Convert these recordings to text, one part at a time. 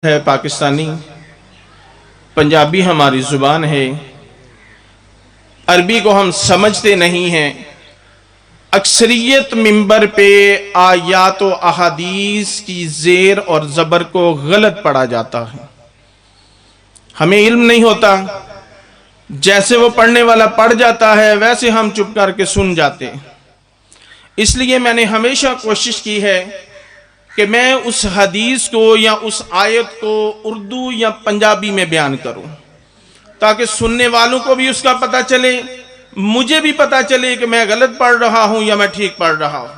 ہے پاکستانی، پنجابی ہماری زبان ہے، عربی کو ہم سمجھتے نہیں ہیں۔ اکثریت منبر پہ آیات و احادیث کی زیر اور زبر کو غلط پڑھا جاتا ہے، ہمیں علم نہیں ہوتا، جیسے وہ پڑھنے والا پڑھ جاتا ہے ویسے ہم چپ کر کے سن جاتے ہیں۔ اس لیے میں نے ہمیشہ کوشش کی ہے کہ میں اس حدیث کو یا اس آیت کو اردو یا پنجابی میں بیان کروں تاکہ سننے والوں کو بھی اس کا پتہ چلے، مجھے بھی پتہ چلے کہ میں غلط پڑھ رہا ہوں یا میں ٹھیک پڑھ رہا ہوں۔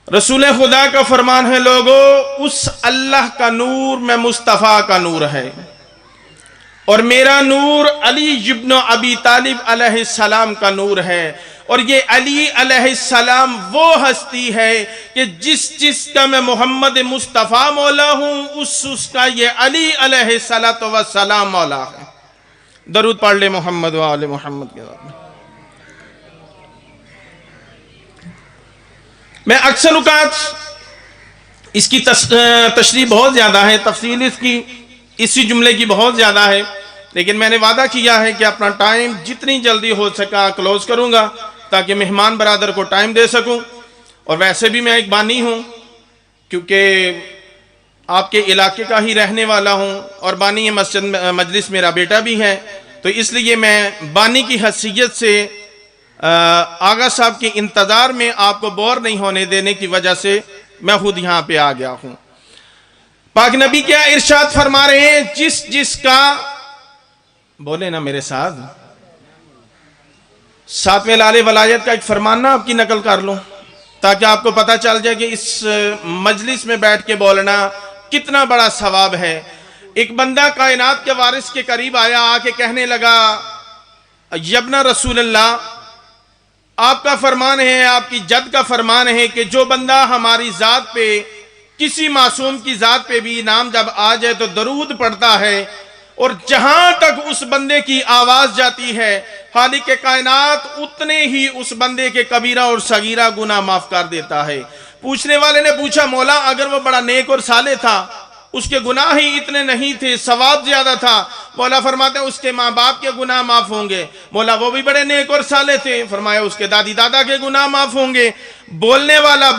رسول خدا کا فرمان ہے، لوگو اس اللہ کا نور میں مصطفیٰ کا نور ہے، اور میرا نور علی ابن ابی طالب علیہ السلام کا نور ہے، اور یہ علی علیہ السلام وہ ہستی ہے کہ جس کا میں محمد مصطفیٰ مولا ہوں اس کا یہ علی علیہ السلام مولا ہے۔ درود پڑھ لے محمد و آل محمد کے بعد میں اکثر اوقات اس کی تشریح بہت زیادہ ہے، تفصیل اس کی اسی جملے کی بہت زیادہ ہے، لیکن میں نے وعدہ کیا ہے کہ اپنا ٹائم جتنی جلدی ہو سکا کلوز کروں گا تاکہ مہمان برادر کو ٹائم دے سکوں۔ اور ویسے بھی میں ایک بانی ہوں کیونکہ آپ کے علاقے کا ہی رہنے والا ہوں، اور بانی مسجد مجلس میرا بیٹا بھی ہے، تو اس لیے میں بانی کی حیثیت سے آغا صاحب کے انتظار میں آپ کو بور نہیں ہونے دینے کی وجہ سے میں خود یہاں پہ آ گیا ہوں۔ پاک نبی کیا ارشاد فرما رہے ہیں، جس کا بولے نا میرے ساتویں لال ولایت کا ایک فرمان نا آپ کی نقل کر لوں تاکہ آپ کو پتہ چل جائے کہ اس مجلس میں بیٹھ کے بولنا کتنا بڑا ثواب ہے۔ ایک بندہ کائنات کے وارث کے قریب آیا، آ کے کہنے لگا، یبنا رسول اللہ، آپ کا فرمان ہے، آپ کی جد کا فرمان ہے کہ جو بندہ ہماری ذات پہ، کسی معصوم کی ذات پہ بھی نام جب آ جائے تو درود پڑھتا ہے، اور جہاں تک اس بندے کی آواز جاتی ہے خالق کائنات اتنے ہی اس بندے کے کبیرہ اور صغیرہ گناہ معاف کر دیتا ہے۔ پوچھنے والے نے پوچھا، مولا اگر وہ بڑا نیک اور صالح تھا، اس کے گناہ ہی اتنے نہیں تھے، ثواب زیادہ تھا، مولا فرماتے ہیں اس کے ماں باپ کے گناہ معاف ہوں گے۔ مولا وہ بھی بڑے نیک اور صالح تھے، فرمایا اس کے دادی دادا کے گناہ معاف ہوں گے۔ بولنے والا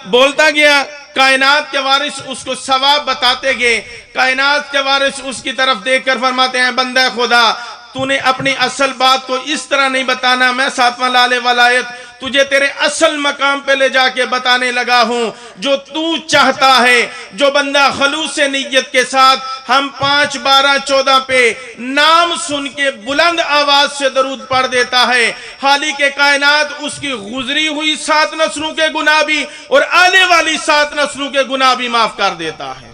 بولتا گیا، کائنات کے وارث اس کو ثواب بتاتے گئے، کائنات کے وارث اس کی طرف دیکھ کر فرماتے ہیں، بندہ خدا تو نے اپنی اصل بات کو اس طرح نہیں بتانا، میں ساتواں لال ولایت تجھے تیرے اصل مقام پہ لے جا کے بتانے لگا ہوں۔ جو تو چاہتا ہے، جو بندہ خلوص نیت کے ساتھ ہم 5، 12، 14 پہ نام سن کے بلند آواز سے درود پڑھ دیتا ہے، خالق کائنات اس کی گزری ہوئی 7 نسلوں کے گناہ بھی اور آنے والی 7 نسلوں کے گناہ بھی معاف کر دیتا ہے۔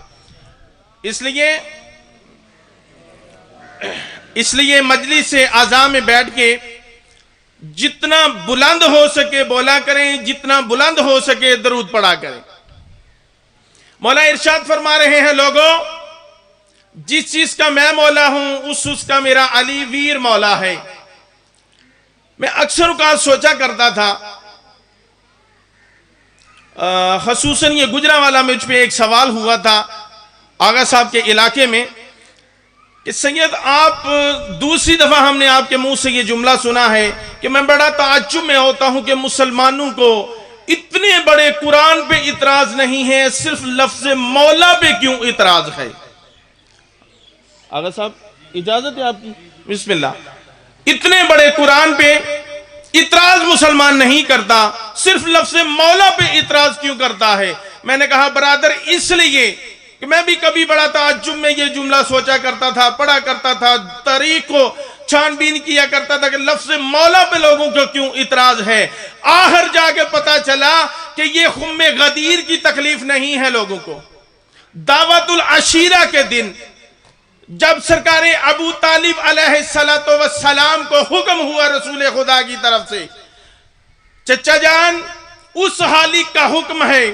اس لیے مجلس اعضاء میں بیٹھ کے جتنا بلند ہو سکے بولا کریں، جتنا بلند ہو سکے درود پڑھا کریں۔ مولا ارشاد فرما رہے ہیں، لوگوں جس چیز کا میں مولا ہوں اس کا میرا علی ویر مولا ہے۔ میں اکثر اوقات سوچا کرتا تھا، خصوصاً یہ گجرانوالہ مجھ پہ ایک سوال ہوا تھا آغا صاحب کے علاقے میں کہ سید آپ دوسری دفعہ ہم نے آپ کے منہ سے یہ جملہ سنا ہے کہ میں بڑا تعجب میں ہوتا ہوں کہ مسلمانوں کو اتنے بڑے قرآن پہ اعتراض نہیں ہے، صرف لفظ مولا پہ کیوں اعتراض ہے؟ آغا صاحب اجازت ہے آپ کی؟ بسم اللہ۔ اتنے بڑے قرآن پہ اعتراض مسلمان نہیں کرتا، صرف لفظ مولا پہ اعتراض کیوں کرتا ہے؟ میں نے کہا برادر اس لیے کہ میں بھی کبھی بڑا تعجب میں یہ جملہ سوچا کرتا تھا، پڑھا کرتا تھا، تاریخ کو چھان بین کیا کرتا تھا کہ لفظ مولا پہ لوگوں کو کیوں اعتراض ہے۔ آخر جا کے پتا چلا کہ یہ خم غدیر کی تکلیف نہیں ہے لوگوں کو۔ دعوت العشیرہ کے دن جب سرکار ابو طالب علیہ السلام کو حکم ہوا رسول خدا کی طرف سے، چچا جان اس خالق کا حکم ہے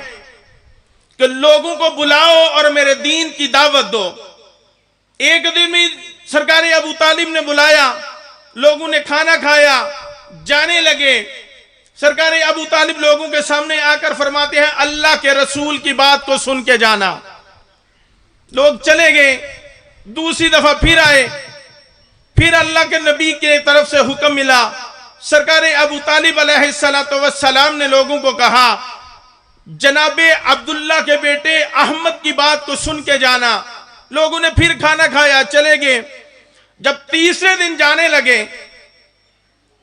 کہ لوگوں کو بلاؤ اور میرے دین کی دعوت دو۔ ایک دن میں سرکار ابو طالب نے بلایا، لوگوں نے کھانا کھایا، جانے لگے۔ سرکار ابو طالب لوگوں کے سامنے آ کر فرماتے ہیں اللہ کے رسول کی بات کو سن کے جانا. لوگ چلے گئے. دوسری دفعہ پھر آئے. پھر اللہ کے نبی کے طرف سے حکم ملا. سرکار ابو طالب علیہ السلام نے لوگوں کو کہا جناب عبداللہ کے بیٹے احمد کی بات کو سن کے جانا. لوگوں نے پھر کھانا کھایا, چلے گئے. جب تیسرے دن جانے لگے,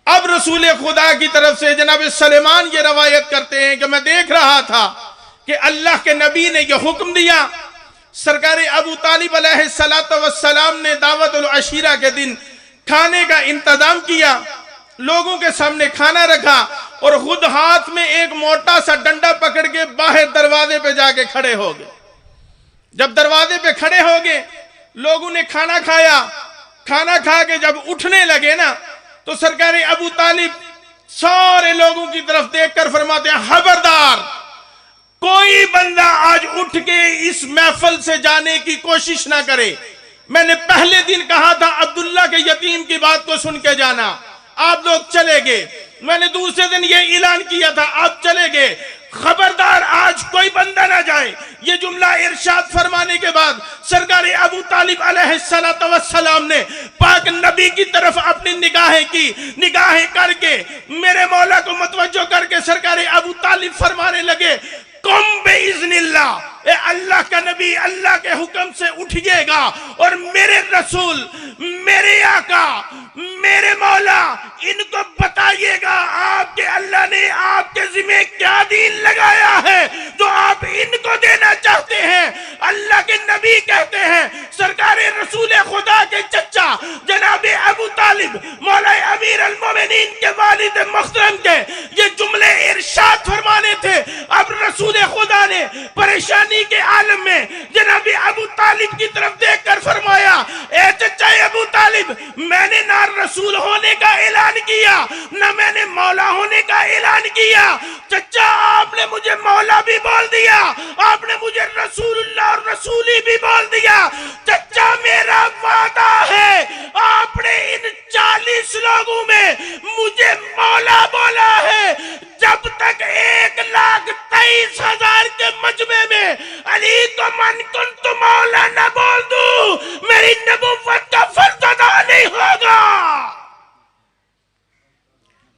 اب رسول خدا کی طرف سے جناب سلیمان یہ روایت کرتے ہیں کہ میں دیکھ رہا تھا کہ اللہ کے نبی نے یہ حکم دیا. سرکار ابو طالب علیہ السلام نے دعوت العشیرہ کے دن کھانے کا انتظام کیا, لوگوں کے سامنے کھانا رکھا اور خود ہاتھ میں ایک موٹا سا ڈنڈا پکڑ کے باہر دروازے پہ جا کے کھڑے ہو گئے. جب دروازے پہ کھڑے ہو گئے, لوگوں نے کھانا کھایا. کھانا کھا کے جب اٹھنے لگے نا, تو سرکار ابو طالب سارے لوگوں کی طرف دیکھ کر فرماتے ہیں خبردار, کوئی بندہ آج اٹھ کے اس محفل سے جانے کی کوشش نہ کرے. میں نے پہلے دن کہا تھا عبداللہ کے یتیم کی بات کو سن کے جانا, آپ لوگ چلے گئے. میں نے دوسرے دن یہ اعلان کیا تھا, آپ چلے گئے. خبردار آج کوئی بندہ نہ جائے. یہ جملہ ارشاد فرمانے کے بعد سرکار ابو طالب علیہ السلام نے پاک نبی کی طرف اپنی نگاہیں کر کے میرے مولا کو متوجہ کر کے سرکار ابو طالب فرمانے لگے قم بِإِذْنِ اللَّهِ, اے اللہ کا نبی اللہ کے حکم سے اٹھئے گا اور میرے رسول, میرے آقا, میرے مولا ان کو بتائیے گا آپ کے اللہ نے آپ کے ذمہ کیا دین لگایا ہے جو آپ ان کو دینا چاہتے ہیں. اللہ کے نبی کہتے ہیں سرکار رسول خدا کے چچا جناب ابو طالب مولا امیر المومنین کے والد محترم کے یہ جملے ارشاد فرمانے تھے. اب رسول خدا نے پریشانی کے عالم میں جناب ابو طالب کی طرف دیکھ کر فرمایا اے چچا ابو طالب, میں نے نہ رسول ہونے کا اعلان کیا نہ میں نے مولا ہونے کا اعلان کیا. چچا آپ نے مجھے مولا بھی بول دیا, آپ نے مجھے رسول اللہ اور رسولی بھی بول دیا. چچا میرا وعدہ ہے آپ نے ان 40 لوگوں میں مجھے مولا بولا ہے. جب تک 1,23,000 کے مجمع میں علی کو من کنت مولا نہ بول دوں, میری نبوت کا فرض ادا نہیں ہوگا.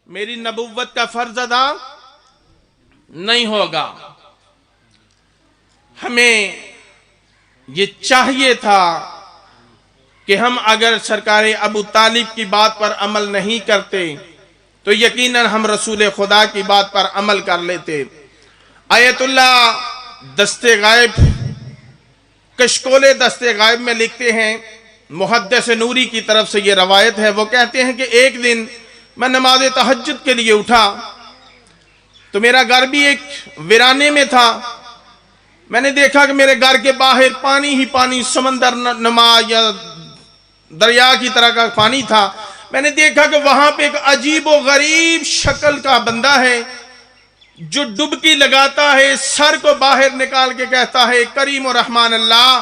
میری نبوت کا فرض ادا نہیں ہوگا. ہمیں یہ چاہیے تھا کہ ہم اگر سرکار ابو طالب کی بات پر عمل نہیں کرتے تو یقیناً ہم رسول خدا کی بات پر عمل کر لیتے. آیت اللہ دستے غائب کشکول دستے غائب میں لکھتے ہیں, محدث نوری کی طرف سے یہ روایت ہے. وہ کہتے ہیں کہ ایک دن میں نماز تہجد کے لیے اٹھا تو میرا گھر بھی ایک ویرانے میں تھا. میں نے دیکھا کہ میرے گھر کے باہر پانی ہی پانی, سمندر نما یا دریا کی طرح کا پانی تھا. میں نے دیکھا کہ وہاں پہ ایک عجیب و غریب شکل کا بندہ ہے جو ڈبکی لگاتا ہے, سر کو باہر نکال کے کہتا ہے کریم و رحمان اللہ,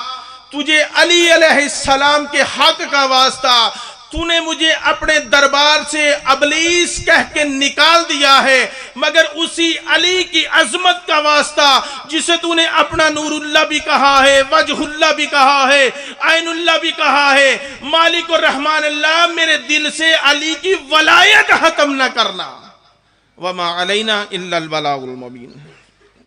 تجھے علی علیہ السلام کے حق کا واسطہ تو نے مجھے اپنے دربار سے ابلیس کہہ کے نکال دیا ہے, مگر اسی علی کی عظمت کا واسطہ جسے تو نے اپنا نور اللہ بھی کہا ہے, وجہ اللہ بھی کہا ہے, عین اللہ بھی کہا ہے, مالک الرحمن اللہ, میرے دل سے علی کی ولایت ختم نہ کرنا. وما علینا الا البلاغ المبین.